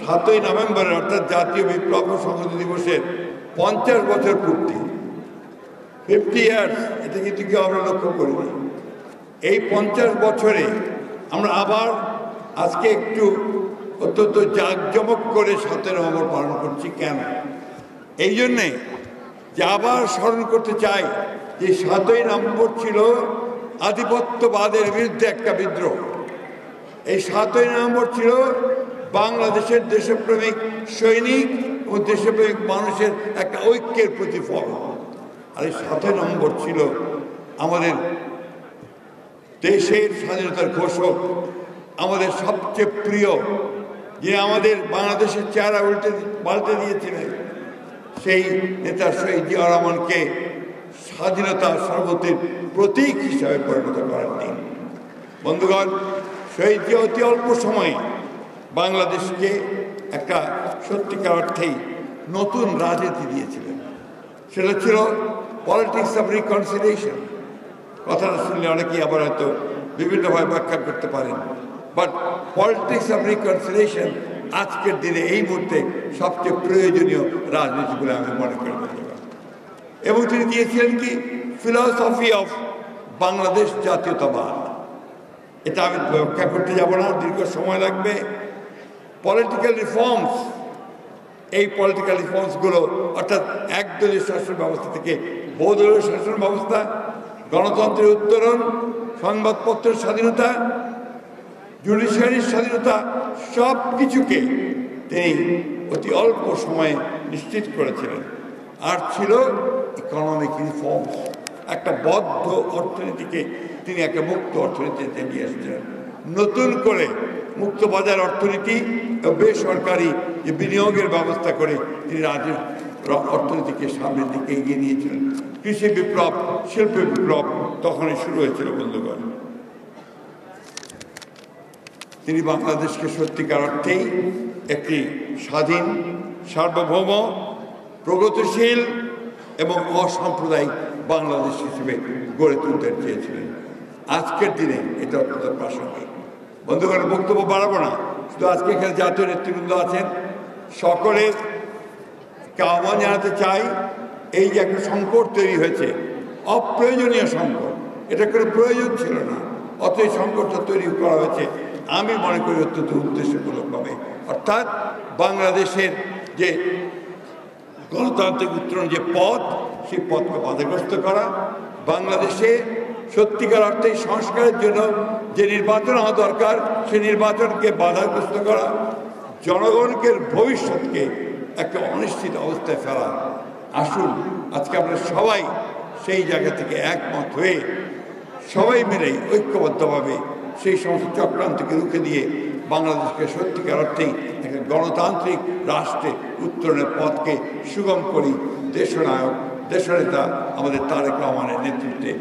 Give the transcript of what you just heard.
7ই নভেম্বরের অর্থাৎ জাতীয় বিপ্লব ও সংহতি দিবসের 50 বছর পূর্তি, 50 ইয়ার্স, এটা কিন্তু কেউ আমরা লক্ষ্য করিনি। এই 50 বছরে আমরা আবার আজকে একটু অত্যন্ত জাঁকজমক করে 7ই নভেম্বর পালন করছি। কেন? এই জন্যে যে আবার স্মরণ করতে চাই যে 7ই নভেম্বর ছিল আধিপত্যবাদের বিরুদ্ধে একটা বিদ্রোহ। এই 7ই নভেম্বর ছিল বাংলাদেশের দেশপ্রেমিক সৈনিক ও দেশপ্রেমিক মানুষের একটা ঐক্যের প্রতিফলন। আর এই 7ই নভেম্বর ছিল আমাদের দেশের স্বাধীনতার ঘোষক, আমাদের সবচেয়ে প্রিয়, যে আমাদের বাংলাদেশের চেহারা পাল্টে দিয়েছিলেন, সেই নেতা শহীদ জিয়া রহমানকে স্বাধীনতা সর্বতের প্রতীক হিসাবে পরিণত করার দিন। বন্ধুগণ, শহীদ জিয়া অতি অল্প সময়ে বাংলাদেশকে একটা সত্যিকার অর্থেই নতুন রাজনীতি দিয়েছিলেন। সেটা ছিল পলিটিক্স অফ রিকনসিলিয়েশন। কথাটা শুনলে অনেকেই আবার হয়তো বিভিন্নভাবে ব্যাখ্যা করতে পারেন, বাট পলিটিক্স অফ রিকনসিলিয়েশন আজকের দিনে এই মুহূর্তে সবচেয়ে প্রয়োজনীয় রাজনীতি বলে আমি মনে করি। এবং তিনি দিয়েছিলেন কি ফিলসফি অফ বাংলাদেশ জাতীয়তাবাদ। এটা আমি ব্যাখ্যা করতে যাব না, দীর্ঘ সময় লাগবে। পলিটিক্যাল রিফর্মস, এই পলিটিক্যাল রিফর্মসগুলো অর্থাৎ একদলীয় শাসন ব্যবস্থা থেকে বহুদলীয় শাসন ব্যবস্থা, গণতন্ত্রের উত্তরণ, সংবাদপত্রের স্বাধীনতা, জুডিশিয়ারির স্বাধীনতা, সব কিছুকে তিনি অতি অল্প সময়ে নিশ্চিত করেছিলেন। আর ছিল ইকোনমিক রিফর্মস, একটা বদ্ধ অর্থনীতিকে তিনি একটা মুক্ত অর্থনীতিতে নিয়ে এসেছিলেন। নতুন করে মুক্ত বাজার অর্থনীতি ও বেসরকারি যে বিনিয়োগের ব্যবস্থা করে তিনি অর্থনীতিকে সামনের দিকে এগিয়ে নিয়েছিলেন। কৃষি বিপ্লব, শিল্প বিপ্লব তখনই শুরু হয়েছিল। বন্ধুগণ, তিনি বাংলাদেশকে সত্যিকার অর্থেই একটি স্বাধীন, সার্বভৌম, প্রগতিশীল এবং অসাম্প্রদায়িক বাংলাদেশ হিসেবে গড়ে তুলতে চেয়েছিলেন। আজকের দিনে এটা অত্যন্ত প্রাসঙ্গিক। বন্ধুগণ, বক্তব্য বাড়াবো না, শুধু আজকে এখানে জাতীয় নেতৃবৃন্দ আছেন, সকলের আহ্বান জানাতে চাই, এই যে একটা সংকট তৈরি হয়েছে, অপ্রয়োজনীয় সংকট, এটা কোনো প্রয়োজন ছিল না, অত এই সংকটটা তৈরি করা হয়েছে আমি মনে করি অত্যন্ত উদ্দেশ্যমূলকভাবে। অর্থাৎ বাংলাদেশের যে গণতান্ত্রিক উত্তরণ যে পথ, সেই পথকে বাধাগ্রস্ত করা, বাংলাদেশে সত্যিকার অর্থে সংস্কারের জন্য যে নির্বাচন হওয়া দরকার সেই নির্বাচনকে বাধাগ্রস্ত করা, জনগণকে ভবিষ্যৎকে একটা অনিশ্চিত অবস্থায় ফেলা। আসুন আজকে আমরা সবাই সেই জায়গা থেকে একমত হয়ে সবাই মিলে ঐক্যবদ্ধভাবে সেই সমস্ত চক্রান্তকে রুখে দিয়ে বাংলাদেশকে সত্যিকার অর্থেই একটা গণতান্ত্রিক রাষ্ট্রে উত্তরণের পথকে সুগম করি দেশনায়ক, দেশনেতা আমাদের তারেক রহমানের নেতৃত্বে।